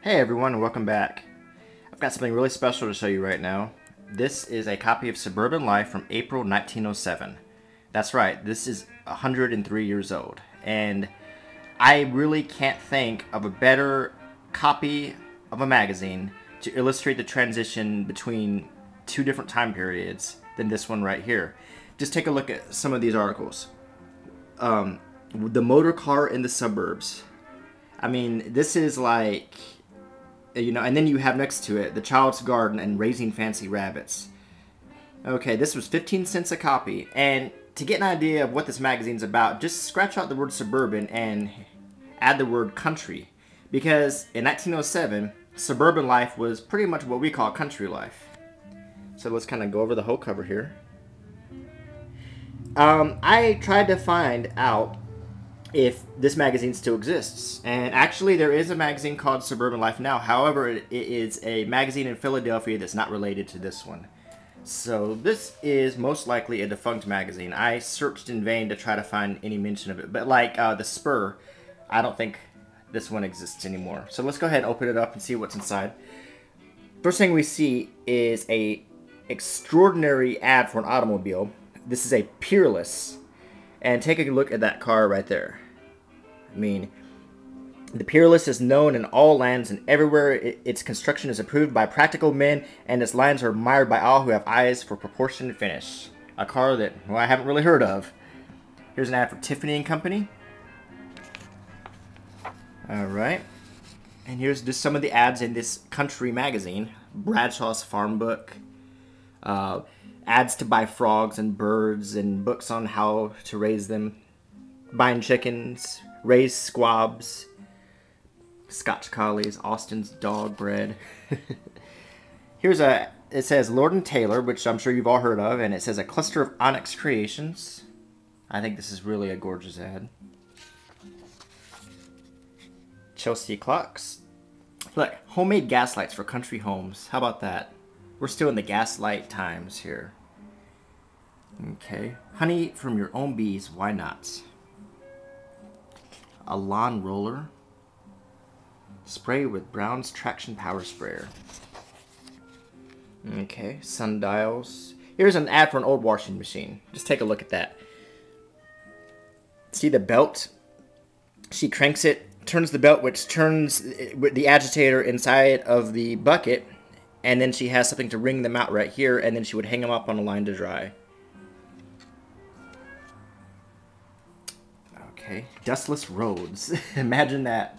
Hey everyone, and welcome back. I've got something really special to show you right now. This is a copy of Suburban Life from April 1907. That's right, this is 103 years old. And I really can't think of a better copy of a magazine to illustrate the transition between two different time periods than this one right here. Just take a look at some of these articles. The motor car in the suburbs. I mean, this is like, you know, and then you have next to it, The Child's Garden and Raising Fancy Rabbits. Okay, this was 15 cents a copy, and to get an idea of what this magazine's about, just scratch out the word suburban and add the word country. Because in 1907, suburban life was pretty much what we call country life. So let's kind of go over the whole cover here. I tried to find out if this magazine still exists. And actually there is a magazine called Suburban Life now. However, it is a magazine in Philadelphia that's not related to this one. So this is most likely a defunct magazine. I searched in vain to try to find any mention of it. But like the Spur, I don't think this one exists anymore. So let's go ahead and open it up and see what's inside. First thing we see is a extraordinary ad for an automobile. This is a Peerless. And take a look at that car right there. I mean, the Peerless is known in all lands and everywhere. Its construction is approved by practical men, and its lines are admired by all who have eyes for proportion and finish. A car that, well, I haven't really heard of. Here's an ad for Tiffany and Company. Alright. And here's just some of the ads in this country magazine. Bradshaw's Farm Book. Ads to buy frogs and birds and books on how to raise them. Buying chickens, raise squabs, Scotch collies, Austin's dog bread. It says Lord & Taylor, which I'm sure you've all heard of, and it says a cluster of onyx creations. I think this is really a gorgeous ad. Chelsea clocks. Look, homemade gas lights for country homes. How about that? We're still in the gaslight times here. Okay. Honey from your own bees, why not? A lawn roller. Spray with Brown's Traction Power Sprayer. Okay. Sundials. Here's an ad for an old washing machine. Just take a look at that. See the belt? She cranks it, turns the belt, which turns the agitator inside of the bucket. And then she has something to wring them out right here, and then she would hang them up on a line to dry. Okay, dustless roads. Imagine that.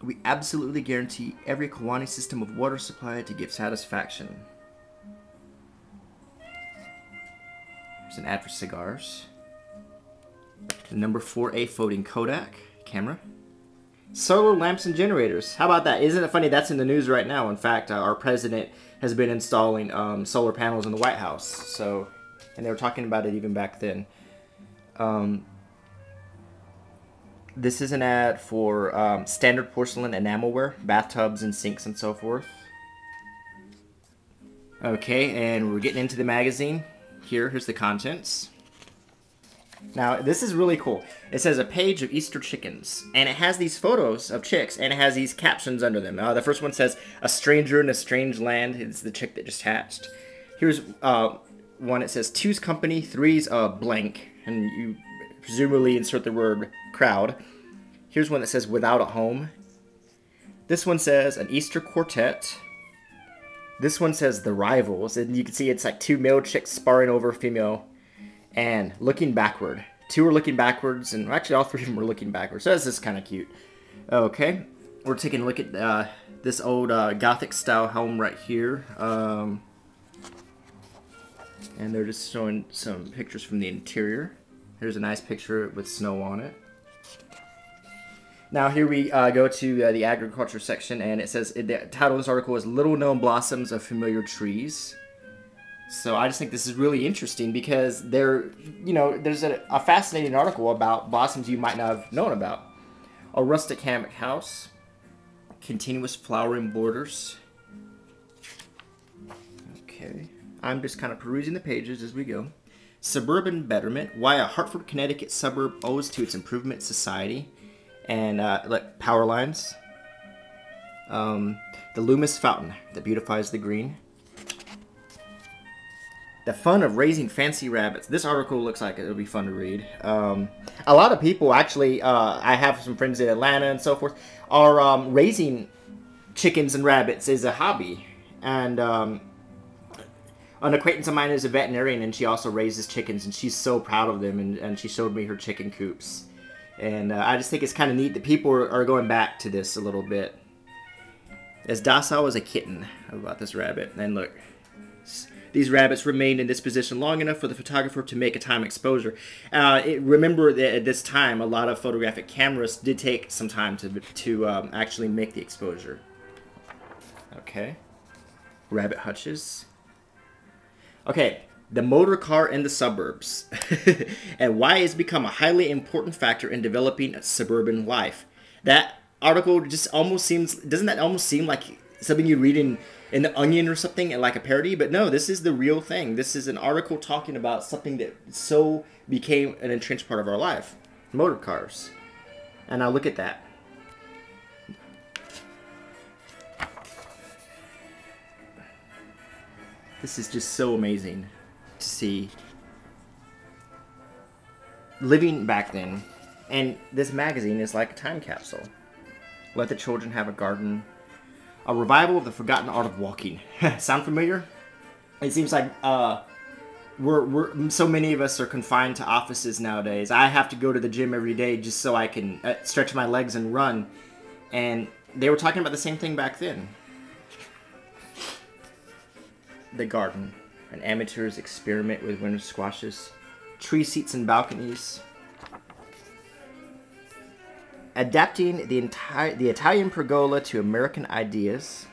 We absolutely guarantee every Kiwani system of water supply to give satisfaction. There's an ad for cigars. The number 4A floating Kodak camera. Solar lamps and generators. How about that? Isn't it funny? That's in the news right now. In fact, our president has been installing solar panels in the White House. So, and they were talking about it even back then. This is an ad for standard porcelain enamelware, bathtubs and sinks and so forth. Okay, and we're getting into the magazine. Here's the contents. Now, this is really cool. It says a page of Easter chickens, and it has these photos of chicks, and it has these captions under them. The first one says, "A stranger in a strange land." It's the chick that just hatched. Here's one. It says, "Two's company, three's blank," and you presumably insert the word crowd. Here's one that says, "Without a home." This one says, "An Easter quartet." This one says, "The Rivals," and you can see it's like two male chicks sparring over a female. And looking backward. Two are looking backwards, and actually all three of them are looking backwards. So this is kind of cute. Okay, we're taking a look at this old Gothic style home right here. And they're just showing some pictures from the interior. Here's a nice picture with snow on it. Now here we go to the agriculture section, and it says, the title of this article is Little Known Blossoms of Familiar Trees. So I just think this is really interesting because there's a fascinating article about blossoms you might not have known about. A rustic hammock house, continuous flowering borders. Okay, I'm just kind of perusing the pages as we go. Suburban Betterment, Why a Hartford, Connecticut Suburb Owes to Its Improvement Society. And like power lines. The Loomis Fountain that beautifies the green. The Fun of Raising Fancy Rabbits. This article looks like it'll be fun to read. A lot of people actually, I have some friends in Atlanta and so forth, are raising chickens and rabbits as a hobby. And an acquaintance of mine is a veterinarian, and she also raises chickens, and she's so proud of them, and she showed me her chicken coops. And I just think it's kind of neat that people are going back to this a little bit. As docile as a kitten about this rabbit. And look, these rabbits remained in this position long enough for the photographer to make a time exposure. Remember that at this time, a lot of photographic cameras did take some time to actually make the exposure. Okay. Rabbit hutches. Okay. The motor car in the suburbs. And why it's become a highly important factor in developing suburban life. That article just almost seems, doesn't that almost seem like something you read in The Onion or something, and like a parody? But no, this is the real thing. This is an article talking about something that so became an entrenched part of our life. Motor cars. And now look at that. This is just so amazing to see. Living back then. And this magazine is like a time capsule. Let the Children Have a Garden. A revival of the forgotten art of walking. Sound familiar? It seems like we're so many of us are confined to offices nowadays. I have to go to the gym every day just so I can stretch my legs and run. And they were talking about the same thing back then. The garden. An amateur's experiment with winter squashes. Tree seats and balconies. Adapting the Italian pergola to American ideas.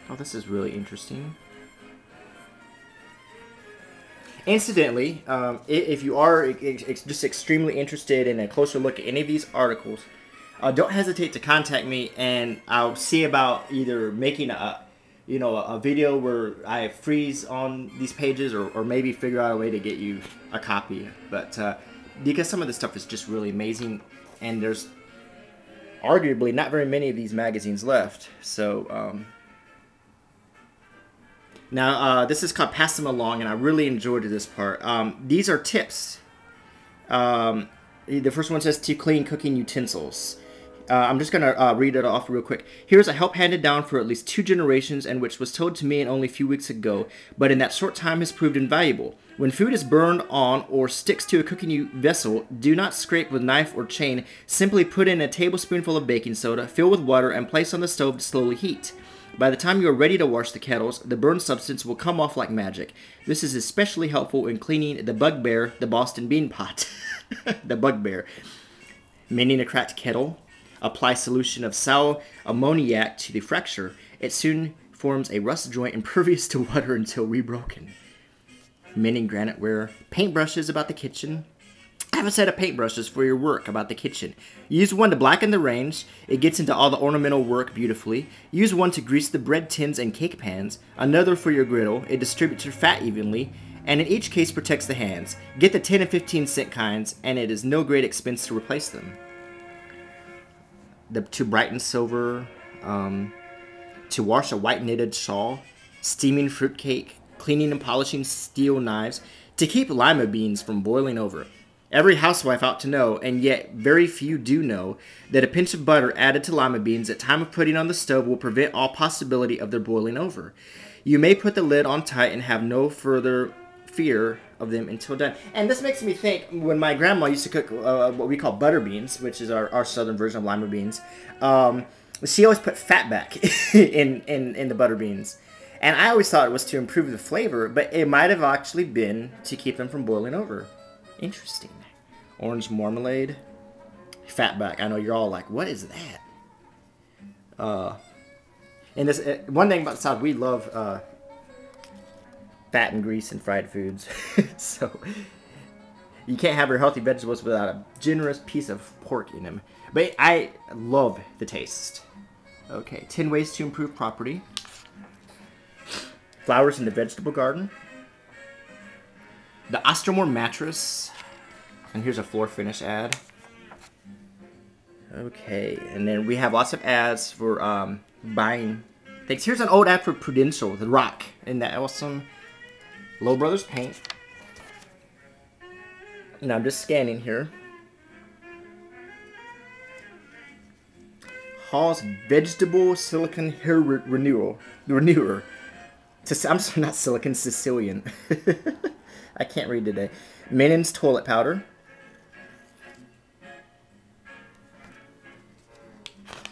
Oh, this is really interesting. Incidentally, if you are just extremely interested in a closer look at any of these articles, don't hesitate to contact me, and I'll see about either making a video where I freeze on these pages, or maybe figure out a way to get you a copy. But because some of this stuff is just really amazing. And there's arguably not very many of these magazines left. So, now this is called Pass Them Along, and I really enjoyed this part. These are tips. The first one says to clean cooking utensils. I'm just going to read it off real quick. Here's a help handed down for at least 2 generations, and which was told to me only a few weeks ago, but in that short time has proved invaluable. When food is burned on or sticks to a cooking vessel, do not scrape with knife or chain. Simply put in a tablespoonful of baking soda, fill with water, and place on the stove to slowly heat. By the time you are ready to wash the kettles, the burned substance will come off like magic. This is especially helpful in cleaning the bugbear, the Boston bean pot. The bugbear. Mending a cracked kettle. Apply solution of sal ammoniac to the fracture. It soon forms a rust joint impervious to water until rebroken. Mending graniteware. Paintbrushes about the kitchen. Have a set of paintbrushes for your work about the kitchen. Use one to blacken the range. It gets into all the ornamental work beautifully. Use one to grease the bread tins and cake pans. Another for your griddle. It distributes your fat evenly, and in each case protects the hands. Get the 10 and 15 cent kinds, and it is no great expense to replace them. To brighten silver. To wash a white knitted shawl. Steaming fruitcake. Cleaning and polishing steel knives. To keep lima beans from boiling over. Every housewife ought to know, and yet very few do know, that a pinch of butter added to lima beans at time of putting on the stove will prevent all possibility of their boiling over. You may put the lid on tight and have no further fear of them until done. And this makes me think, when my grandma used to cook what we call butter beans, which is our southern version of lima beans, she always put fat back in the butter beans. And I always thought it was to improve the flavor, but it might have actually been to keep them from boiling over. Interesting. Orange marmalade. Fatback. I know you're all like, what is that? And this one thing about the South, we love fat and grease and fried foods. So you can't have your healthy vegetables without a generous piece of pork in them. But I love the taste. Okay, 10 ways to improve property. Flowers in the vegetable garden. The Ostermore mattress. And here's a floor finish ad. Okay, and then we have lots of ads for buying things. Here's an old ad for Prudential, The Rock. Isn't that awesome? Low Brothers Paint. Now I'm just scanning here. Hall's Vegetable Silicone Hair Renewer. I'm sorry, not silicon, Sicilian. I can't read today. Menon's Toilet Powder.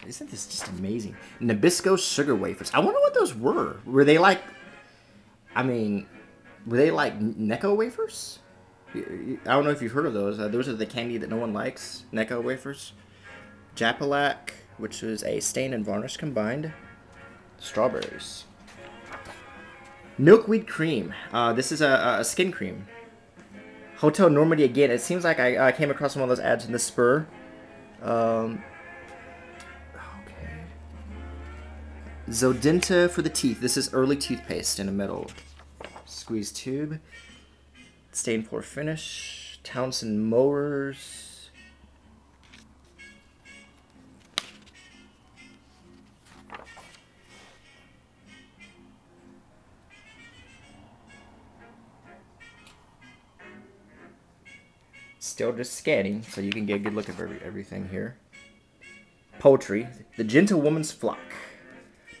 Isn't this just amazing? Nabisco Sugar Wafers. I wonder what those were. Were they like... I mean... Were they like Necco wafers? I don't know if you've heard of those. Those are the candy that no one likes. Necco wafers. Japalac, which is a stain and varnish combined. Strawberries. Milkweed cream. This is a skin cream. Hotel Normandy again. It seems like I came across one of those ads in the Spur. Okay. Zodenta for the teeth. This is early toothpaste in a metal squeeze tube. Stain floor finish. Townsend mowers. Still just scanning, so you can get a good look at everything here. Poultry. The Gentlewoman's Flock.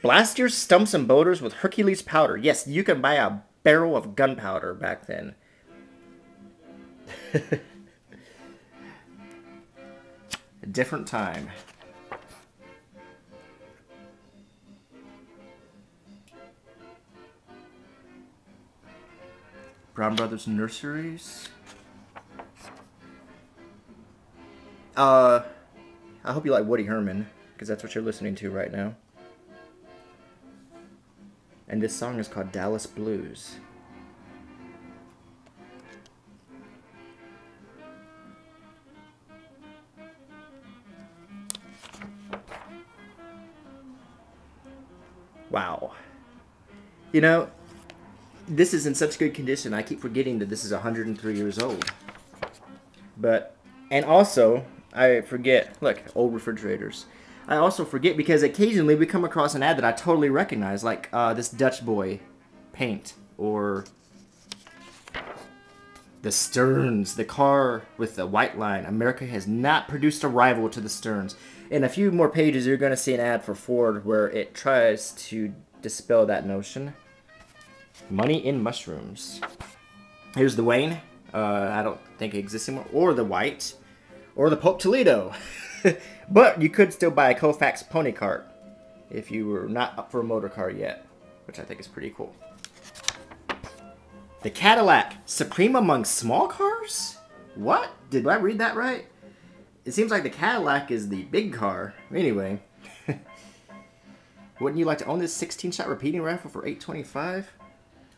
Blast your stumps and boulders with Hercules powder. Yes, you can buy a barrel of gunpowder back then. A different time. Brown Brothers Nurseries. I hope you like Woody Herman, because that's what you're listening to right now. And this song is called Dallas Blues. Wow. You know, this is in such good condition, I keep forgetting that this is 103 years old. But, and also, I forget, look, old refrigerators. I also forget because occasionally we come across an ad that I totally recognize, like this Dutch Boy paint, or the Stearns, the car with the white line. America has not produced a rival to the Stearns. In a few more pages, you're going to see an ad for Ford where it tries to dispel that notion. Money in mushrooms. Here's the Wayne. I don't think it exists anymore. Or the White. Or the Pope Toledo. But you could still buy a Koufax pony cart if you were not up for a motor car yet, which I think is pretty cool. The Cadillac, supreme among small cars? What? Did I read that right? It seems like the Cadillac is the big car. Anyway. Wouldn't you like to own this 16-shot repeating rifle for $825?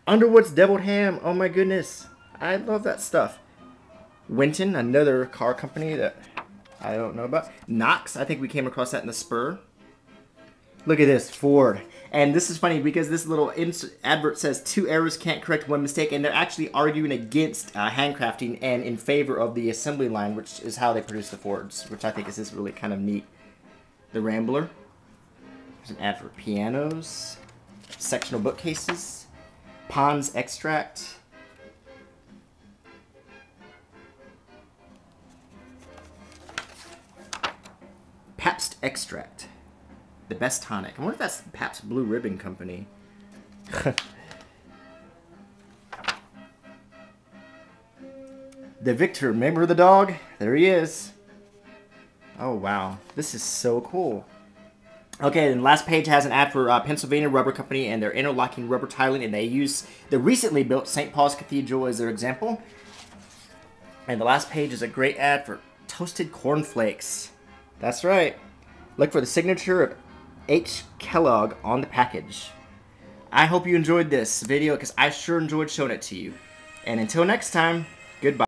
Underwood's Deviled Ham. Oh my goodness. I love that stuff. Winton, another car company that I don't know about. Knox, I think we came across that in the Spur. Look at this, Ford. And this is funny because this little advert says 2 errors can't correct 1 mistake, and they're actually arguing against handcrafting and in favor of the assembly line, which is how they produce the Fords, which I think is just really kind of neat. The Rambler. There's an ad for pianos. Sectional bookcases. Pond's Extract. Pabst Extract. The best tonic. I wonder if that's Pabst Blue Ribbon Company. The Victor, remember the dog? There he is. Oh, wow. This is so cool. Okay, and the last page has an ad for Pennsylvania Rubber Company and their interlocking rubber tiling, and they use the recently built St. Paul's Cathedral as their example. And the last page is a great ad for Toasted Cornflakes. That's right. Look for the signature of H. Kellogg on the package. I hope you enjoyed this video because I sure enjoyed showing it to you. And until next time, goodbye.